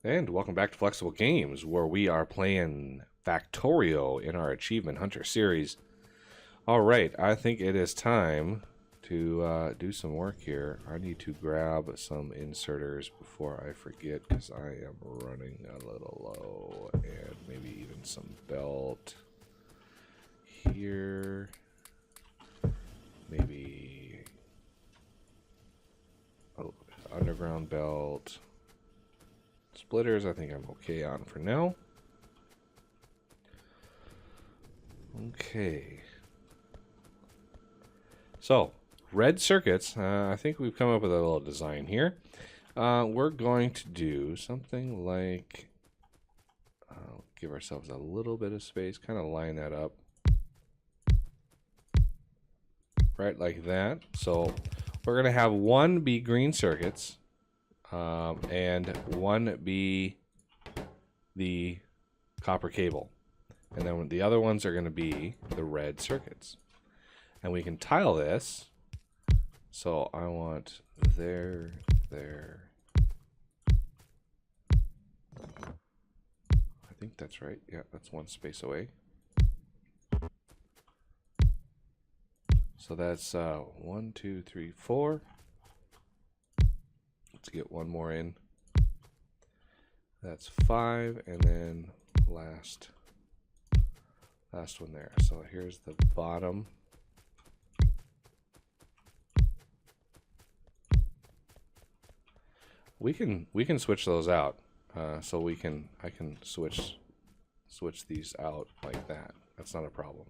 And welcome back to Flexible Games, where we are playing Factorio in our Achievement Hunter series. Alright, I think it is time to do some work here. I need to grab some inserters before I forget, because I am running a little low. And maybe even some belt here. Maybe underground belt. Splitters, I think I'm okay on for now. Okay. So, red circuits. I think we've come up with a little design here. We're going to do something like give ourselves a little bit of space, kind of line that up. Right like that. So, we're going to have one be green circuits. And one be the copper cable. And then the other ones are going to be the red circuits. And we can tile this. So I want there. I think that's right. Yeah, that's one space away. So that's 1, 2, 3, 4. Let's get one more in. That's 5, and then last one there. So here's the bottom. We can switch those out. So I can switch these out like that. That's not a problem.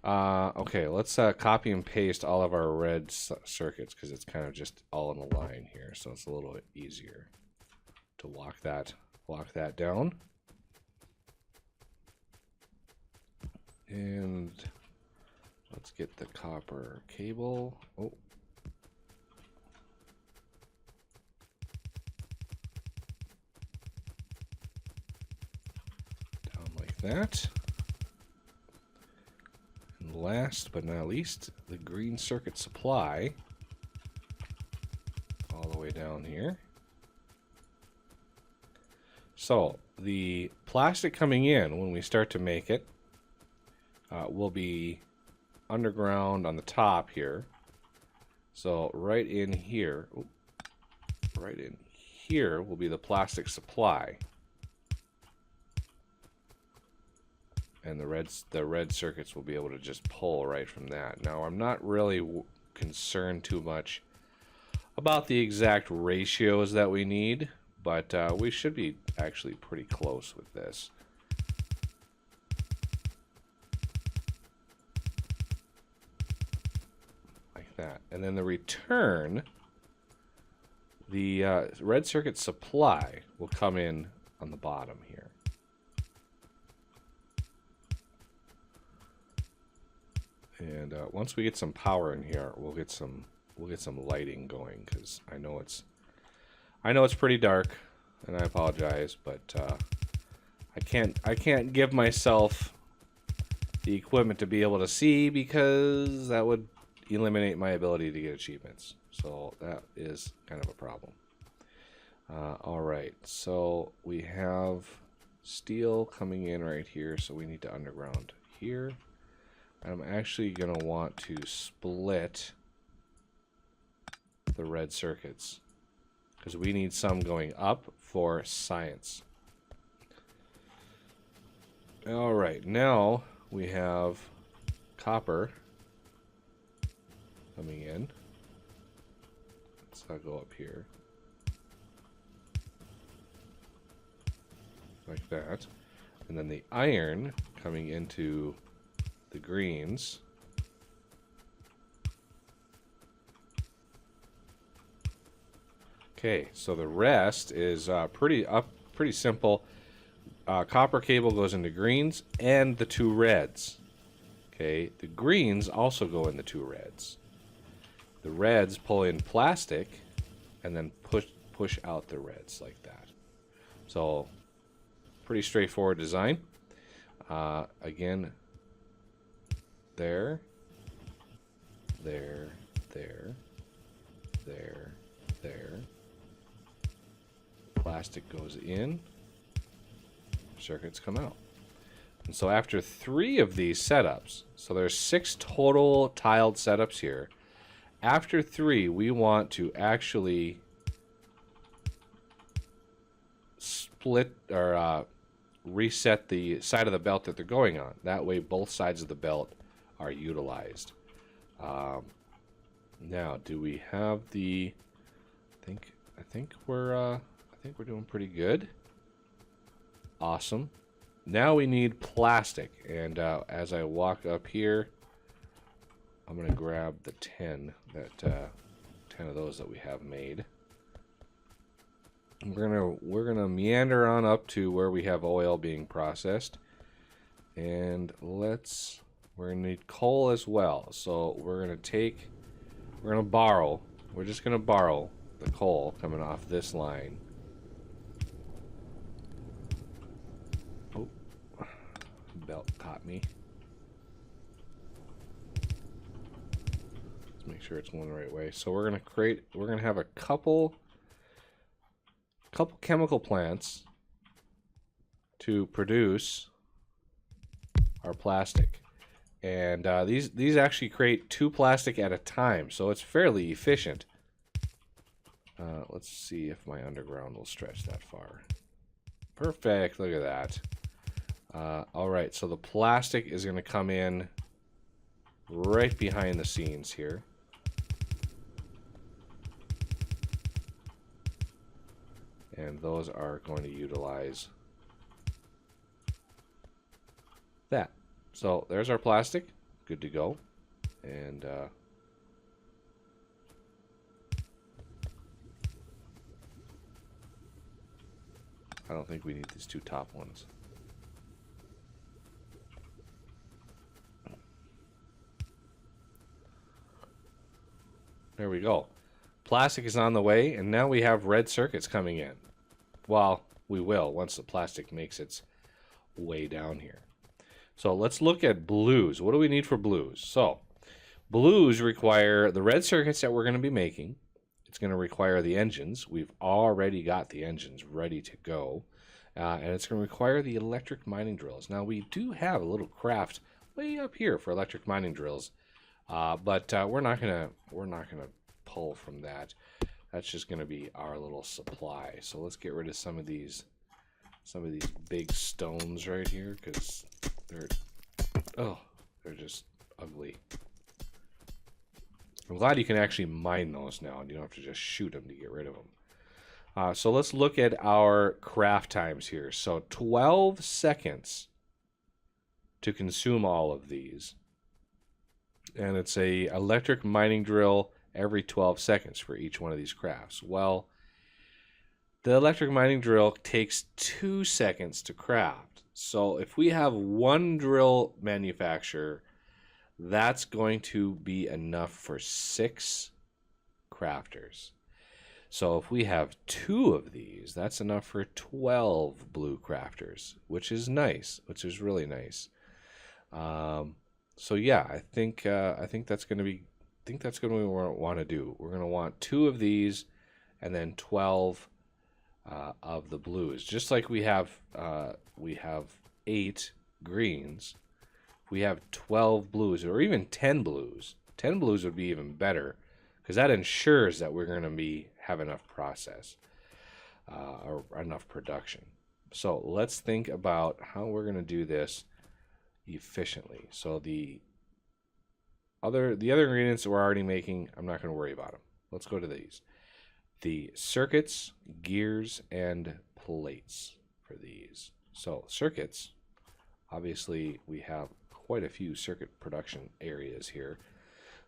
Okay, let's copy and paste all of our red circuits, because it's kind of just all in a line here, so it's a little bit easier to walk that down. And let's get the copper cable. Oh. Down like that. Last but not least, the green circuit supply all the way down here. So the plastic coming in when we start to make it will be underground on the top here. So right in here will be the plastic supply. And the red circuits will be able to just pull right from that. Now, I'm not really concerned too much about the exact ratios that we need, but we should be actually pretty close with this. Like that. And then the return, the red circuit supply will come in on the bottom here. And once we get some power in here, we'll get some lighting going, because I know it's pretty dark, and I apologize, but I can't give myself the equipment to be able to see, because that would eliminate my ability to get achievements. So that is kind of a problem. All right, so we have steel coming in right here, so we need to underground here. I'm actually going to want to split the red circuits, because we need some going up for science. All right, now we have copper coming in. Let's go up here. Like that. And then the iron coming into the greens. Okay, so the rest is pretty simple. Copper cable goes into greens and the two reds. Okay, the greens also go in the two reds. The reds pull in plastic and then push out the reds like that. So pretty straightforward design. Again, there, there, Plastic goes in, circuits come out. And so after 3 of these setups, so there's 6 total tiled setups here. After 3, we want to actually split or reset the side of the belt that they're going on. That way both sides of the belt are utilized. Now, do we have the... I think we're doing pretty good. Awesome. Now we need plastic, and as I walk up here, I'm gonna grab the 10 of those that we have made. We're gonna meander on up to where we have oil being processed, and we're gonna need coal as well. So we're gonna borrow. We're just gonna borrow the coal coming off this line. Oh, belt caught me. Let's make sure it's going the right way. So we're gonna have a couple chemical plants to produce our plastic, and these actually create 2 plastic at a time, so it's fairly efficient. Let's see if my underground will stretch that far. Perfect, look at that. Alright, so the plastic is going to come in right behind the scenes here. And those are going to utilize that. So there's our plastic, good to go. And I don't think we need these 2 top ones. There we go. Plastic is on the way, and now we have red circuits coming in. Well, we will once the plastic makes its way down here. So let's look at blues. What do we need for blues? So blues require the red circuits that we're going to be making. It's going to require the engines. We've already got the engines ready to go. And it's going to require the electric mining drills. Now, we do have a little craft way up here for electric mining drills. But we're not going to pull from that. That's just going to be our little supply. So let's get rid of some of these big stones right here, because they're just ugly. I'm glad you can actually mine those now, and you don't have to just shoot them to get rid of them. So let's look at our craft times here. So 12 seconds to consume all of these. And it's a electric mining drill every 12 seconds for each one of these crafts. Well, the electric mining drill takes 2 seconds to craft. So if we have 1 drill manufacturer, that's going to be enough for 6 crafters. So if we have 2 of these, that's enough for 12 blue crafters, which is nice, which is really nice. So yeah, I think that's going to be what we want to do. We're going to want 2 of these, and then 12 of the blues. Just like we have 8 greens, we have 12 blues, or even 10 blues. 10 blues would be even better, because that ensures that we're going to have enough process or enough production. So let's think about how we're going to do this efficiently. So the other ingredients that we're already making, I'm not going to worry about them. Let's go to these. The circuits, gears, and plates for these. So circuits, obviously we have quite a few circuit production areas here.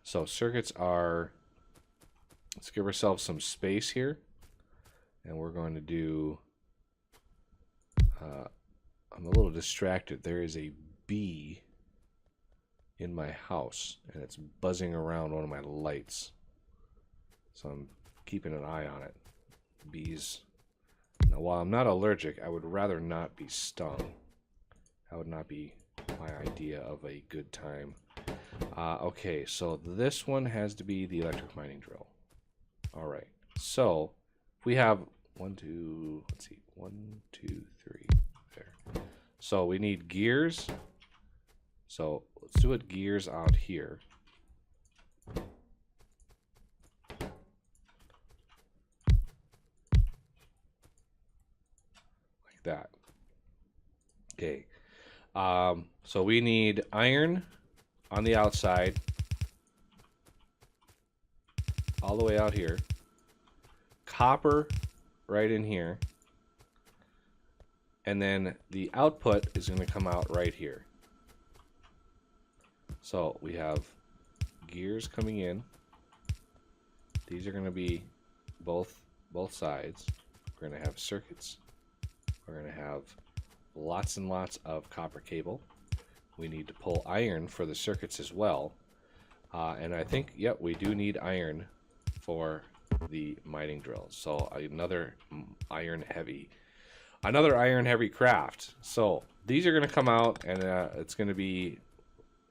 So circuits are, let's give ourselves some space here, and we're going to do, I'm a little distracted. There is a bee in my house, and it's buzzing around one of my lights, so I'm keeping an eye on it. Bees. Now, while I'm not allergic, I would rather not be stung. That would not be my idea of a good time. Okay, so this one has to be the electric mining drill. All right, so we have 1, 2, let's see, 1, 2, 3, there. So we need gears. So let's do it gears out here. Like that. Okay. So we need iron on the outside, all the way out here. Copper right in here. And then the output is going to come out right here. So we have gears coming in. These are going to be both sides. We're going to have circuits. We're going to have lots and lots of copper cable. We need to pull iron for the circuits as well. And I think, yep, we do need iron for the mining drills. So another iron heavy craft. So these are going to come out, and it's going to be,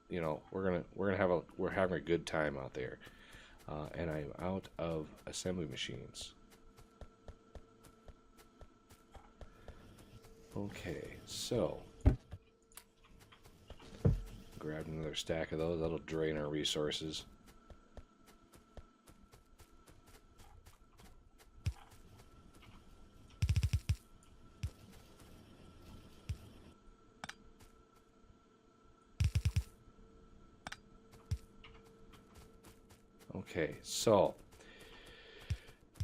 you know, we're having a good time out there. And I'm out of assembly machines. Okay, so grab another stack of those. That'll drain our resources. Okay, so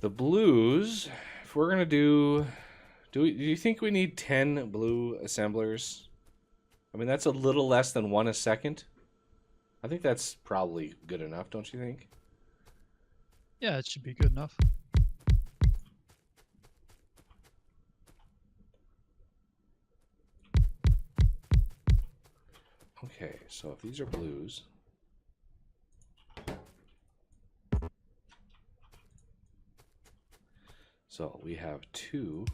the blues, if we're gonna do you think we need 10 blue assemblers? I mean, that's a little less than 1 a second. I think that's probably good enough, don't you think? Yeah, it should be good enough. Okay, so if these are blues, so we have 2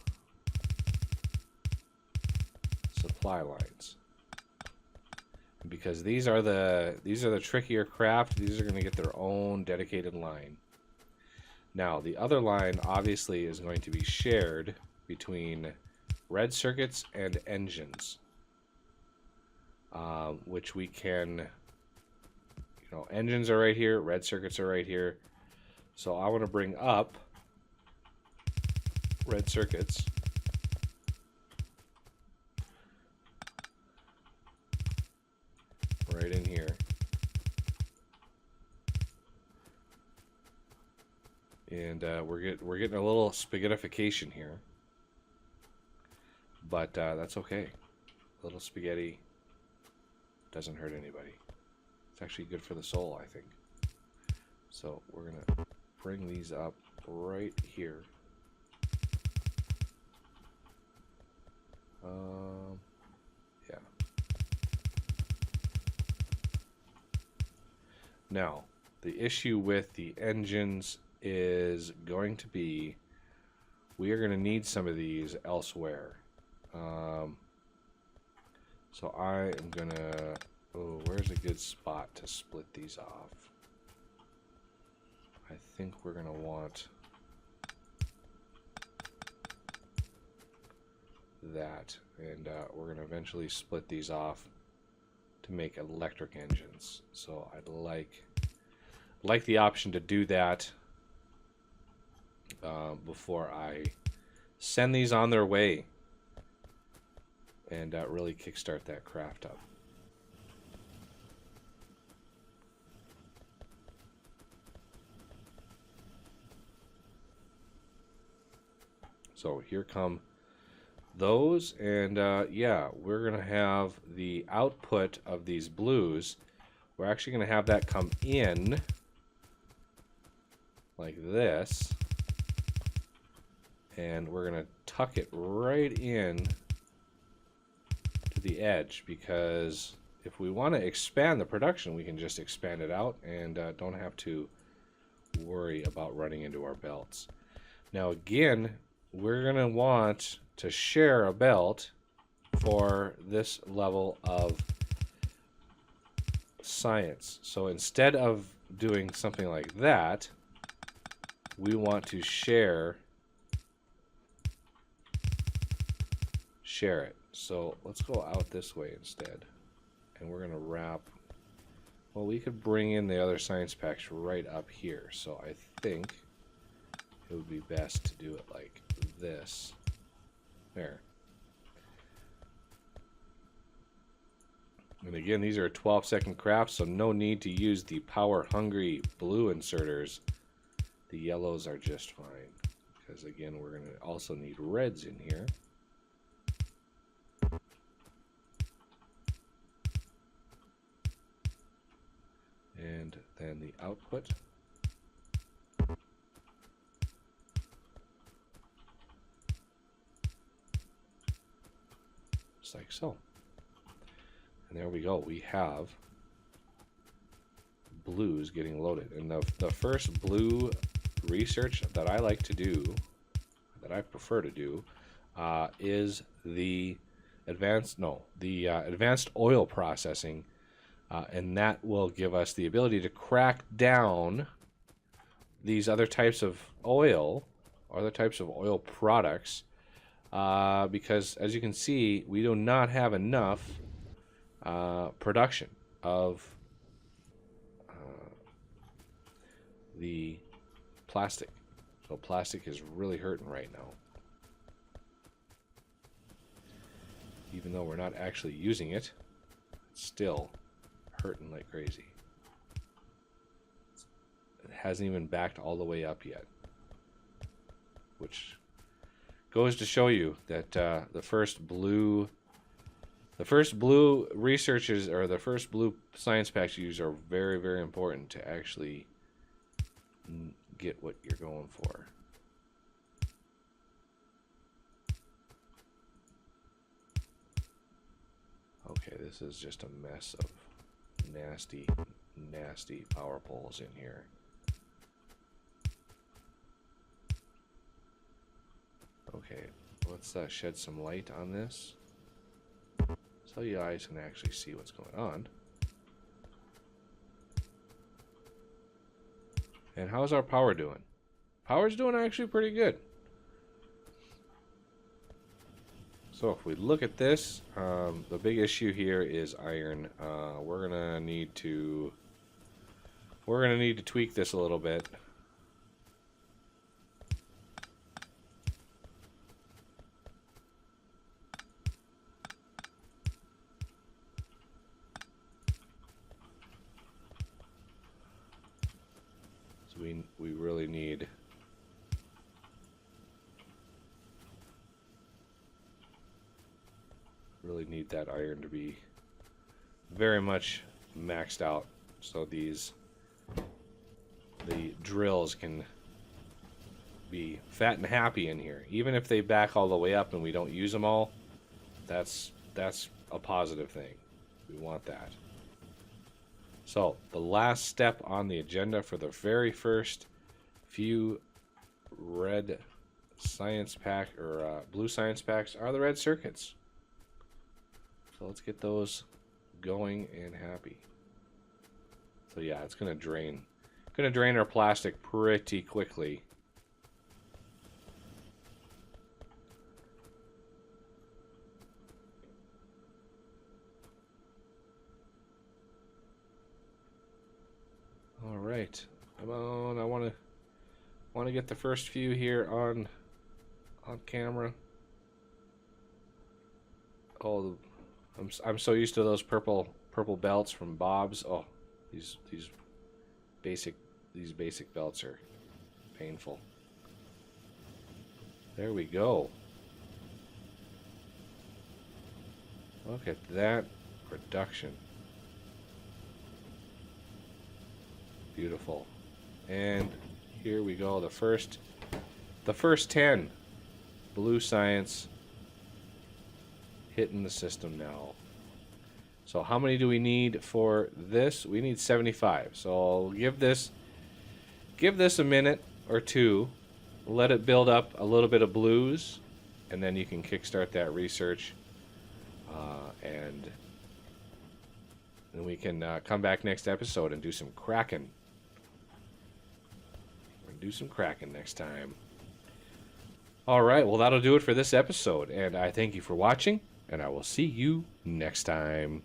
supply lines. Because these are the trickier craft, these are going to get their own dedicated line. Now, the other line obviously is going to be shared between red circuits and engines. Which we can, you know, engines are right here, red circuits are right here. So I want to bring up red circuits. Right in here. And we're getting a little spaghettification here. But that's okay. A little spaghetti doesn't hurt anybody. It's actually good for the soul, I think. So we're going to bring these up right here. Yeah. Now, the issue with the engines is going to be we are going to need some of these elsewhere. So I am going to... Oh, where's a good spot to split these off? I think we're going to want that. And we're going to eventually split these off to make electric engines. So I'd like the option to do that before I send these on their way and really kickstart that craft up. So here come those, and yeah, we're gonna have the output of these blues. We're actually gonna have that come in like this, and we're gonna tuck it right in to the edge, because if we want to expand the production, we can just expand it out and don't have to worry about running into our belts. Now again, we're gonna want to share a belt for this level of science. So instead of doing something like that, we want to share share it. So let's go out this way instead. And we're going to wrap. Well, we could bring in the other science packs right up here. So I think it would be best to do it like this. There. And again, these are 12-second crafts, so no need to use the power-hungry blue inserters. The yellows are just fine. Because again, we're going to also need reds in here. And then the output. Just like so. And there we go. We have blues getting loaded. And the first blue research that I like to do, that I prefer to do, is the advanced oil processing. And that will give us the ability to crack down these other types of oil, other types of oil products, because as you can see, we do not have enough production of the plastic. So plastic is really hurting right now. Even though we're not actually using it, it's still hurting like crazy. It hasn't even backed all the way up yet, which goes to show you that the first blue researches, or the first blue science packs you use, are very, very important to actually get what you're going for. Okay, this is just a mess of nasty, nasty power poles in here. Okay, let's shed some light on this so you guys can actually see what's going on. And how's our power doing? Power's doing actually pretty good. So if we look at this, the big issue here is iron. We're gonna need to tweak this a little bit. So we really need that iron to be very much maxed out, so the drills can be fat and happy in here. Even if they back all the way up and we don't use them all, that's a positive thing. We want that. So the last step on the agenda for the very first few red science pack, or blue science packs, are the red circuits. So let's get those going and happy. So yeah, it's gonna drain our plastic pretty quickly. All right, come on. I want to get the first few here on camera. Oh, I'm so used to those purple belts from Bob's. Oh, these basic belts are painful. There we go. Look at that production. Beautiful. And here we go. The first 10 blue science hitting the system now. So how many do we need for this? We need 75. So I'll give this a minute or two. Let it build up a little bit of blues, and then you can kickstart that research, and then we can come back next episode and do some cracking. We're gonna do some cracking next time. All right, well, that'll do it for this episode. And I thank you for watching, and I will see you next time.